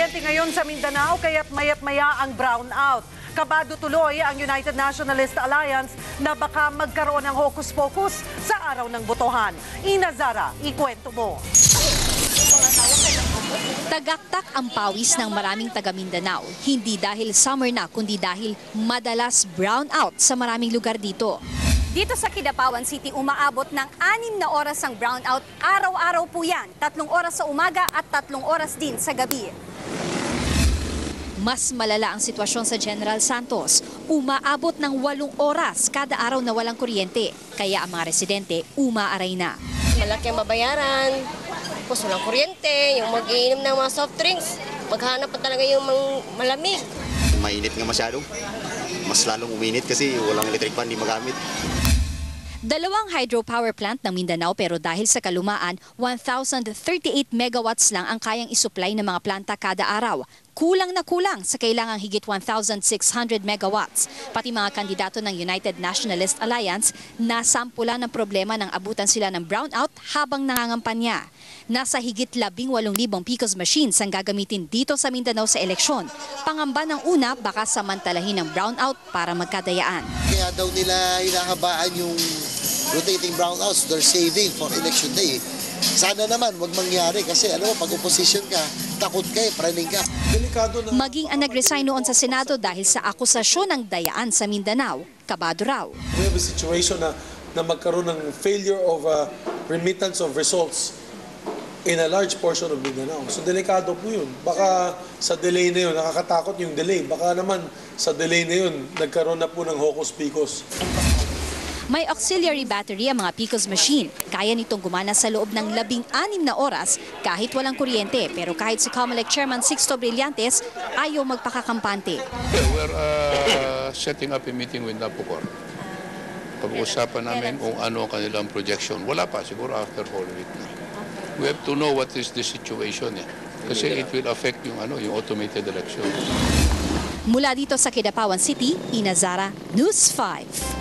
kuryente ngayon sa Mindanao kaya't mayat-maya ang brownout. Kabado tuloy ang United Nationalist Alliance na baka magkaroon ng hokus-pokus sa araw ng botohan. Ina Zara, ikwento mo. Tagaktak ang pawis ng maraming taga Mindanao. Hindi dahil summer na, kundi dahil madalas brownout sa maraming lugar dito. Dito sa Kidapawan City, umaabot ng 6 na oras ang brownout. Araw-araw po yan. 3 oras sa umaga at 3 oras din sa gabi. Mas malala ang sitwasyon sa General Santos. Umaabot ng 8 oras kada araw na walang kuryente. Kaya ang mga residente umaaray na. Malaki ang babayaran, tapos walang kuryente, yung mag-iinom ng mga soft drinks, maghanap pa talaga yung malamig. Mainit nga masyado. Mas lalong uminit kasi walang electric fan, di magamit. 2 hydropower plant ng Mindanao pero dahil sa kalumaan, 1,038 megawatts lang ang kayang isupply ng mga planta kada araw. Kulang na kulang sa kailangang higit 1,600 megawatts. Pati mga kandidato ng United Nationalist Alliance, nasampulan ng problema ng abutan sila ng brownout habang nangangampanya. Nasa higit 18,000 PCOS machines ang gagamitin dito sa Mindanao sa eleksyon. Pangamba ng una, baka samantalahin ng brownout para magkadayaan. Kaya daw nila hinahabaan yung rotating brownouts, they're saving for election day. Sana naman wag mangyari kasi alam mo, pag opposition ka, takot ka praning ka. Delikado na. Maging ang nag-resign noon sa Senado dahil sa akusasyon ng dayaan sa Mindanao, kabado raw. We have a situation na magkaroon ng failure of remittance of results in a large portion of Mindanao. So delikado po yun. Baka sa delay na yun, nakakatakot yung delay. Baka naman sa delay na yun, nagkaroon na po ng hokus-pikos. May auxiliary battery ang mga PCOS machine. Kaya nitong gumana sa loob ng 16 na oras kahit walang kuryente. Pero kahit si COMELEC Chairman Sixto Brillantes, ayaw magpakakampante. We're setting up a meeting with NAPOCOR. Pag-uusapan namin kung ano ang kanilang projection. Wala pa, siguro after whole week na. We have to know what is the situation. Kasi it will affect yung automated election. Mula dito sa Kidapawan City, Ina Zara, News 5.